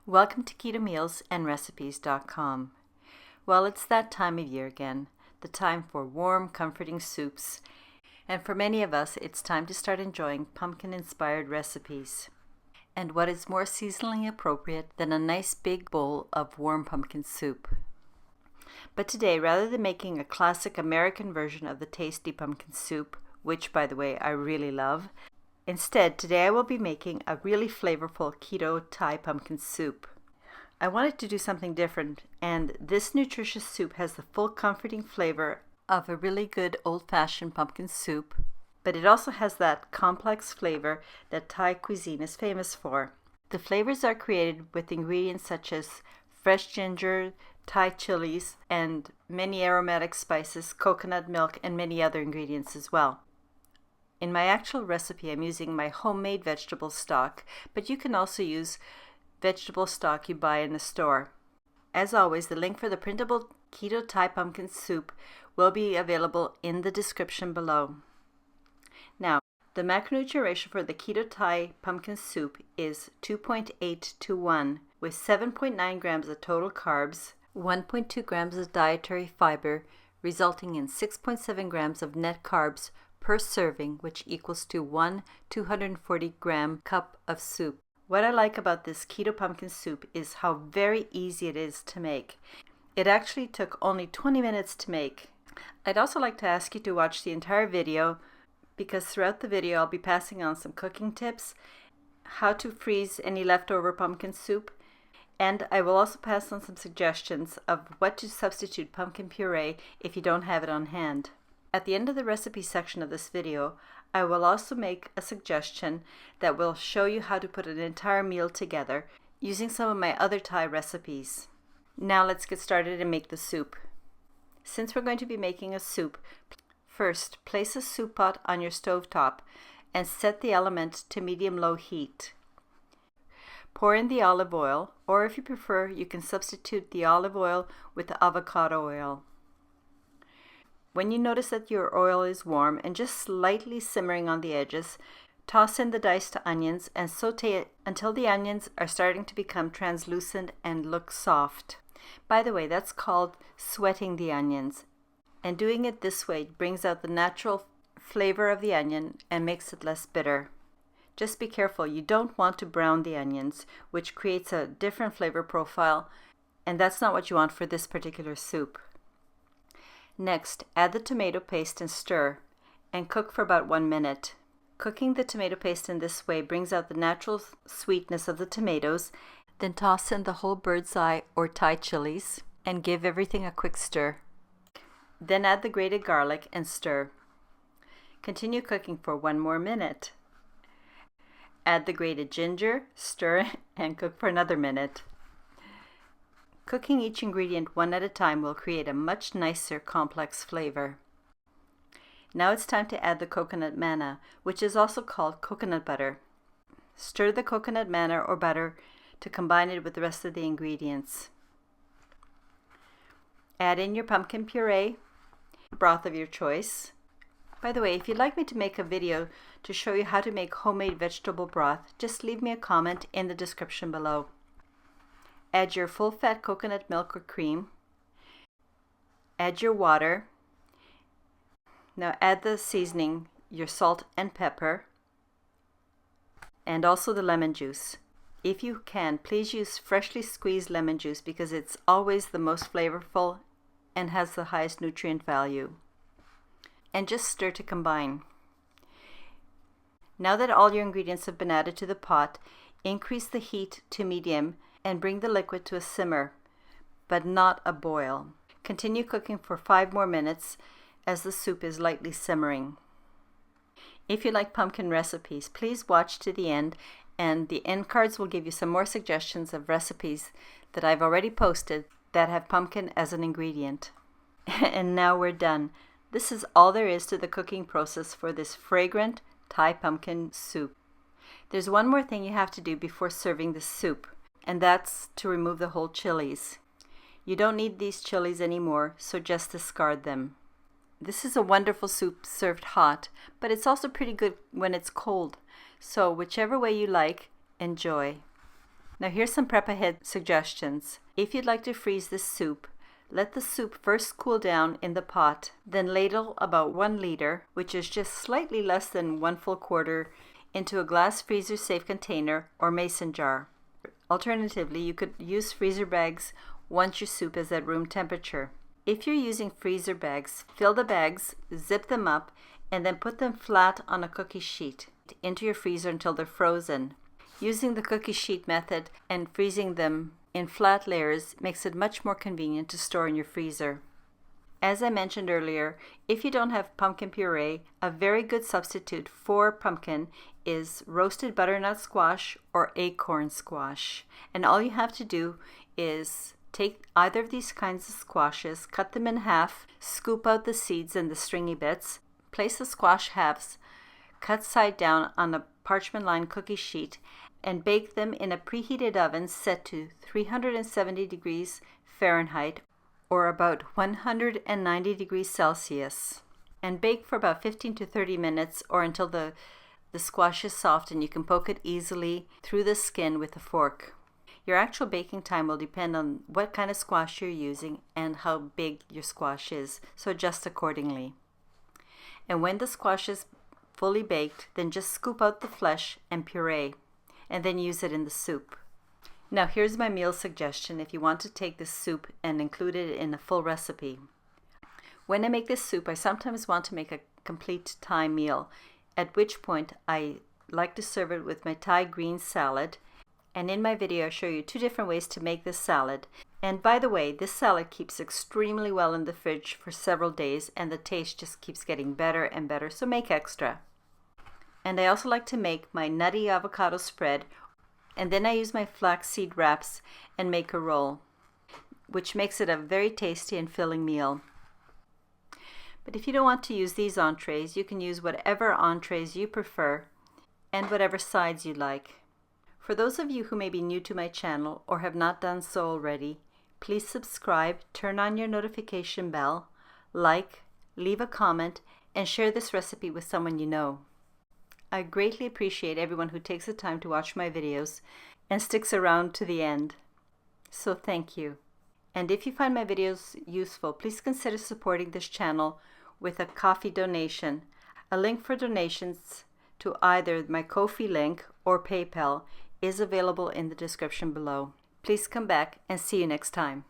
Welcome to ketomealsandrecipes.com. Well, it's that time of year again, the time for warm, comforting soups. And for many of us, it's time to start enjoying pumpkin-inspired recipes. And what is more seasonally appropriate than a nice big bowl of warm pumpkin soup? But today, rather than making a classic American version of the tasty pumpkin soup, which, by the way, I really love, instead, today I will be making a really flavorful keto Thai pumpkin soup. I wanted to do something different, and this nutritious soup has the full comforting flavor of a really good old-fashioned pumpkin soup, but it also has that complex flavor that Thai cuisine is famous for. The flavors are created with ingredients such as fresh ginger, Thai chilies, and many aromatic spices, coconut milk, and many other ingredients as well. In my actual recipe, I'm using my homemade vegetable stock, but you can also use vegetable stock you buy in the store. As always, the link for the printable Keto Thai pumpkin soup will be available in the description below. Now, the macronutrient ratio for the Keto Thai pumpkin soup is 2.8 to 1, with 7.9 grams of total carbs, 1.2 grams of dietary fiber, resulting in 6.7 grams of net carbs per serving, which equals to 1 240 gram cup of soup. What I like about this keto pumpkin soup is how very easy it is to make. It actually took only 20 minutes to make. I'd also like to ask you to watch the entire video, because throughout the video I'll be passing on some cooking tips, how to freeze any leftover pumpkin soup, and I will also pass on some suggestions of what to substitute pumpkin puree if you don't have it on hand. At the end of the recipe section of this video, I will also make a suggestion that will show you how to put an entire meal together using some of my other Thai recipes. Now let's get started and make the soup. Since we're going to be making a soup, first place a soup pot on your stove top and set the element to medium-low heat. Pour in the olive oil, or if you prefer, you can substitute the olive oil with the avocado oil. When you notice that your oil is warm and just slightly simmering on the edges, toss in the diced onions and saute it until the onions are starting to become translucent and look soft. By the way, that's called sweating the onions. And doing it this way brings out the natural flavor of the onion and makes it less bitter. Just be careful, you don't want to brown the onions, which creates a different flavor profile, and that's not what you want for this particular soup. Next, add the tomato paste and stir, and cook for about 1 minute. Cooking the tomato paste in this way brings out the natural sweetness of the tomatoes. Then toss in the whole bird's eye or Thai chilies and give everything a quick stir. Then add the grated garlic and stir. Continue cooking for 1 more minute. Add the grated ginger, stir, and cook for another minute. Cooking each ingredient one at a time will create a much nicer, complex flavor. Now it's time to add the coconut manna, which is also called coconut butter. Stir the coconut manna or butter to combine it with the rest of the ingredients. Add in your pumpkin puree, broth of your choice. By the way, if you'd like me to make a video to show you how to make homemade vegetable broth, just leave me a comment in the description below. Add your full-fat coconut milk or cream. Add your water. Now add the seasoning, your salt and pepper, and also the lemon juice. If you can, please use freshly squeezed lemon juice because it's always the most flavorful and has the highest nutrient value. And just stir to combine. Now that all your ingredients have been added to the pot, increase the heat to medium and bring the liquid to a simmer, but not a boil. Continue cooking for 5 more minutes as the soup is lightly simmering. If you like pumpkin recipes, please watch to the end, and the end cards will give you some more suggestions of recipes that I've already posted that have pumpkin as an ingredient. And now we're done. This is all there is to the cooking process for this fragrant Thai pumpkin soup. There's one more thing you have to do before serving the soup, and that's to remove the whole chilies. You don't need these chilies anymore, so just discard them. This is a wonderful soup served hot, but it's also pretty good when it's cold. So whichever way you like, enjoy. Now here's some prep ahead suggestions. If you'd like to freeze this soup, let the soup first cool down in the pot, then ladle about 1 liter, which is just slightly less than 1 full quarter, into a glass freezer safe container or mason jar. Alternatively, you could use freezer bags once your soup is at room temperature. If you're using freezer bags, fill the bags, zip them up, and then put them flat on a cookie sheet into your freezer until they're frozen. Using the cookie sheet method and freezing them in flat layers makes it much more convenient to store in your freezer. As I mentioned earlier, if you don't have pumpkin puree, a very good substitute for pumpkin is roasted butternut squash or acorn squash. And all you have to do is take either of these kinds of squashes, cut them in half, scoop out the seeds and the stringy bits, place the squash halves cut side down on a parchment-lined cookie sheet, and bake them in a preheated oven set to 370 degrees Fahrenheit or about 190 degrees Celsius, and bake for about 15 to 30 minutes or until the squash is soft and you can poke it easily through the skin with a fork. Your actual baking time will depend on what kind of squash you're using and how big your squash is, so adjust accordingly. And when the squash is fully baked, then just scoop out the flesh and puree, and then use it in the soup. Now here's my meal suggestion if you want to take this soup and include it in a full recipe. When I make this soup, I sometimes want to make a complete Thai meal, at which point I like to serve it with my Thai green salad. And in my video I show you 2 different ways to make this salad. And by the way, this salad keeps extremely well in the fridge for several days and the taste just keeps getting better and better, so make extra. And I also like to make my nutty avocado spread, and then I use my flaxseed wraps and make a roll, which makes it a very tasty and filling meal. But if you don't want to use these entrees, you can use whatever entrees you prefer and whatever sides you like. For those of you who may be new to my channel or have not done so already, please subscribe, turn on your notification bell, like, leave a comment, and share this recipe with someone you know. I greatly appreciate everyone who takes the time to watch my videos and sticks around to the end. So thank you. And if you find my videos useful, please consider supporting this channel with a coffee donation. A link for donations to either my Ko-fi link or PayPal is available in the description below. Please come back and see you next time.